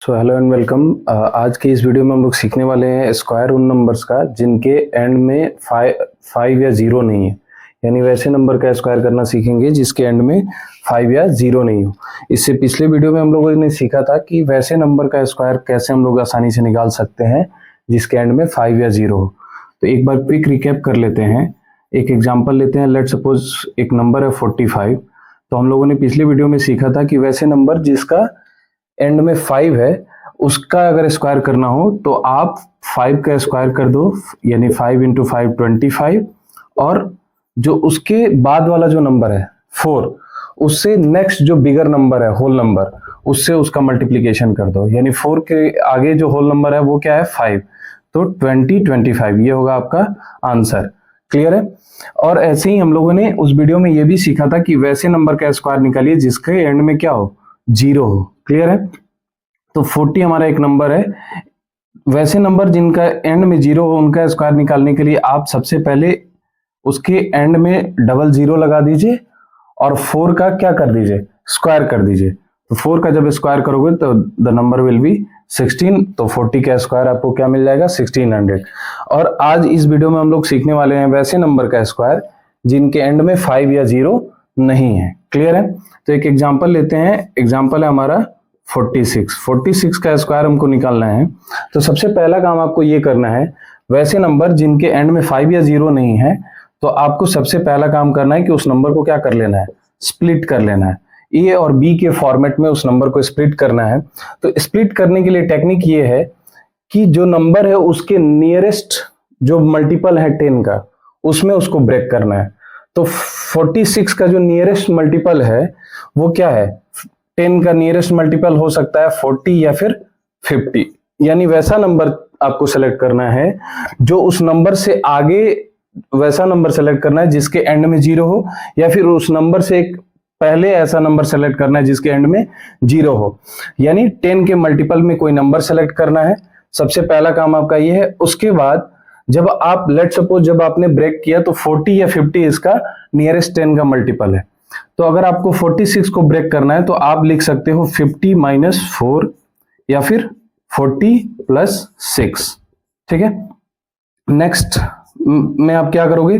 Hello and welcome. आज के इस वीडियो में हम लोग सीखने वाले हैं स्क्वायर उन नंबर्स का जिनके एंड में फाइव या जीरो नहीं है, यानी वैसे नंबर का स्क्वायर करना सीखेंगे जिसके एंड में 5 या 0 नहीं हो। इससे पिछले वीडियो में हम लोगों ने सीखा था कि वैसे नंबर का स्क्वायर कैसे हम लोग आसानी से निकाल सकते हैं जिसके एंड में 5 या 0 हो। तो एक बार क्विक रिकैप कर लेते हैं। एक एग्जाम्पल लेते हैं। लेट सपोज एक नंबर है 45। तो हम लोगों ने पिछले वीडियो में सीखा था कि वैसे नंबर जिसका एंड में 5 है उसका अगर स्क्वायर करना हो तो आप 5 का स्क्वायर कर दो, यानी 5 × 5 25, और जो उसके बाद वाला जो नंबर है 4 उससे नेक्स्ट जो बिगर नंबर है होल नंबर उससे उसका मल्टीप्लिकेशन कर दो, यानी 4 के आगे जो होल नंबर है वो क्या है 5, तो 25 ये होगा आपका आंसर। क्लियर है। और ऐसे ही हम लोगों ने उस वीडियो में ये भी सीखा था कि वैसे नंबर का स्क्वायर निकालिए जिसके एंड में क्या हो 0 हो। क्लियर है। तो 40 हमारा एक नंबर है। वैसे नंबर जिनका एंड में 0 हो उनका स्क्वायर निकालने के लिए आप सबसे पहले उसके एंड में डबल 0 लगा दीजिए और 4 का क्या कर दीजिए स्क्वायर कर दीजिए। तो 4 का जब स्क्वायर करोगे तो द नंबर विल बी 16। तो 40 का स्क्वायर आपको क्या मिल जाएगा 1600। और आज इस वीडियो में हम लोग सीखने वाले हैं वैसे नंबर का स्क्वायर जिनके एंड में 5 या 0 नहीं है। क्लियर है। तो एक एग्जांपल लेते हैं। एग्जांपल है हमारा 46 का स्क्वायर हमको निकालना है। तो सबसे पहला काम आपको ये करना है, वैसे नंबर जिनके एंड में 5 या 0 नहीं है तो आपको सबसे पहला काम करना है कि उस नंबर को क्या कर लेना है स्प्लिट कर लेना है। ए और बी के फॉर्मेट में उस नंबर को स्प्लिट करना है। तो स्प्लिट करने के लिए टेक्निक ये है कि जो नंबर है उसके नियरेस्ट जो मल्टीपल है 10 का उसमें उसको ब्रेक करना है। तो 46 का जो नियरेस्ट मल्टीपल है वो क्या है 10 का नियरेस्ट मल्टीपल हो सकता है 40 या फिर 50, यानी वैसा नंबर आपको सेलेक्ट करना है जो उस नंबर से आगे वैसा नंबर सेलेक्ट करना है जिसके एंड में 0 हो, या फिर उस नंबर से एक पहले ऐसा नंबर सेलेक्ट करना है जिसके एंड में 0 हो, यानी 10 के मल्टीपल में कोई नंबर सेलेक्ट करना है। सबसे पहला काम आपका ये है। उसके बाद जब आप लेट सपोज जब आपने ब्रेक किया तो 40 या 50 इसका नियरेस्ट 10 का मल्टीपल है। तो अगर आपको 46 को ब्रेक करना है तो आप लिख सकते हो 50 - 4 या फिर 40 + 6। ठीक है। नेक्स्ट में आप क्या करोगे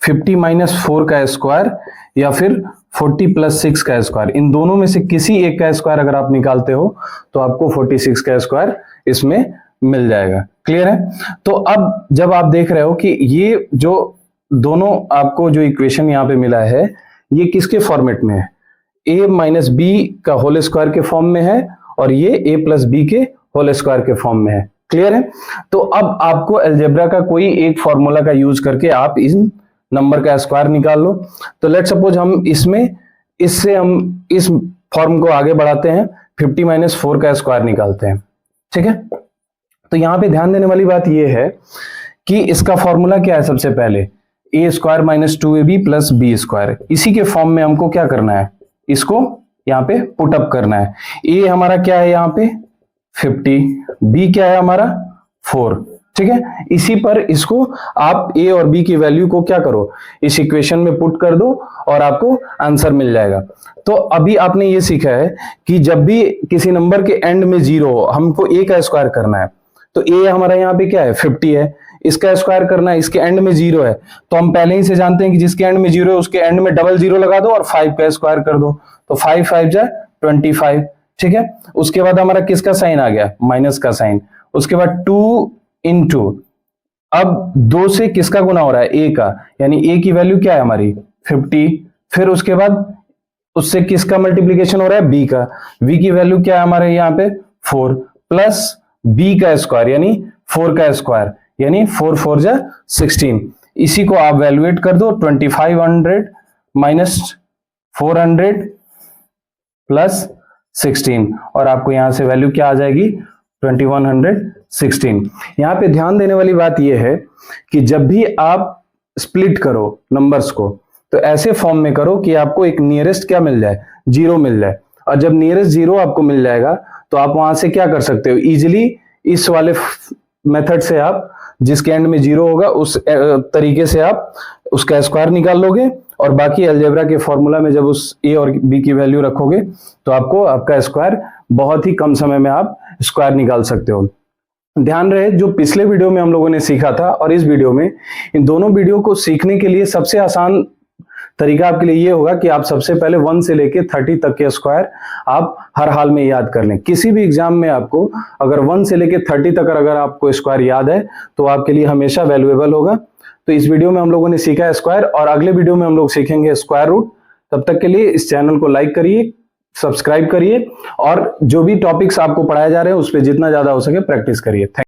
50 - 4 का स्क्वायर या फिर 40 + 6 का स्क्वायर, इन दोनों में से किसी एक का स्क्वायर अगर आप निकालते हो तो आपको 46 का स्क्वायर इसमें मिल जाएगा। क्लियर है। तो अब जब आप देख रहे हो कि ये जो दोनों आपको जो इक्वेशन यहाँ पे मिला है ये किसके फॉर्मेट में है a - b का होल स्क्वायर के फॉर्म में है और ये a + b के होल स्क्वायर के फॉर्म में है। क्लियर है। तो अब आपको अलजेब्रा का कोई एक फॉर्मूला का यूज करके आप इन नंबर का स्क्वायर निकाल लो। तो लेट सपोज हम इससे हम इस फॉर्म को आगे बढ़ाते हैं, 50 - 4 का स्क्वायर निकालते हैं। ठीक है। तो यहां पे ध्यान देने वाली बात यह है कि इसका फॉर्मूला क्या है, सबसे पहले a² - 2ab + b²। इसी के फॉर्म में हमको क्या करना है इसको यहाँ पे पुट अप करना है। a हमारा क्या है यहाँ पे 50, b क्या है हमारा 4। ठीक है। इसी पर इसको आप a और b की वैल्यू को क्या करो इस इक्वेशन में पुट कर दो और आपको आंसर मिल जाएगा। तो अभी आपने ये सीखा है कि जब भी किसी नंबर के एंड में 0 हो हमको a का स्क्वायर करना है। तो a हमारा यहाँ पे क्या है 50 है, इसका स्क्वायर करना है, इसके एंड में 0 है। तो हम पहले ही से जानते हैं कि जिसके एंड में 0 है उसके एंड में डबल 0 लगा दो और 5 का स्क्वायर कर दो। तो 5 × 5 = 25। ठीक है। उसके बाद हमारा किसका साइन आ गया माइनस का साइन। उसके बाद 2 × अब 2 से किसका गुना हो रहा है a का, यानी a की वैल्यू क्या है हमारी 50। फिर उसके बाद उससे किसका मल्टीप्लीकेशन हो रहा है b का, v की वैल्यू क्या है हमारे यहाँ पे 4 प्लस b का स्क्वायर यानी 4 का स्क्वायर, यानी 4 × 4 = 16। इसी को आप वैल्यूएट कर दो 2500 - 400 + 16 और आपको यहां से वैल्यू क्या आ जाएगी 2116। यहां पे ध्यान देने वाली बात यह है कि जब भी आप स्प्लिट करो नंबर्स को तो ऐसे फॉर्म में करो कि आपको एक नियरेस्ट क्या मिल जाए 0 मिल जाए। और जब नियरेस्ट 0 आपको मिल जाएगा तो आप वहां से क्या कर सकते हो इजिली इस वाले मेथड से आप जिसके एंड में 0 होगा उस तरीके से आप उसका स्क्वायर निकाल लोगे और बाकी अलजेब्रा के फॉर्मूला में जब उस a और b की वैल्यू रखोगे तो आपको आपका स्क्वायर बहुत ही कम समय में आप स्क्वायर निकाल सकते हो। ध्यान रहे, जो पिछले वीडियो में हम लोगों ने सीखा था और इस वीडियो में, इन दोनों वीडियो को सीखने के लिए सबसे आसान तरीका आपके लिए ये होगा कि आप सबसे पहले 1 से लेके 30 तक के स्क्वायर आप हर हाल में याद कर लें। किसी भी एग्जाम में आपको अगर 1 से लेके 30 तक अगर आपको स्क्वायर याद है तो आपके लिए हमेशा वैल्यूएबल होगा। तो इस वीडियो में हम लोगों ने सीखा है स्क्वायर, और अगले वीडियो में हम लोग सीखेंगे स्क्वायर रूट। तब तक के लिए इस चैनल को लाइक करिए, सब्सक्राइब करिए, और जो भी टॉपिक्स आपको पढ़ाए जा रहे हैं उस पर जितना ज्यादा हो सके प्रैक्टिस करिए। थैंक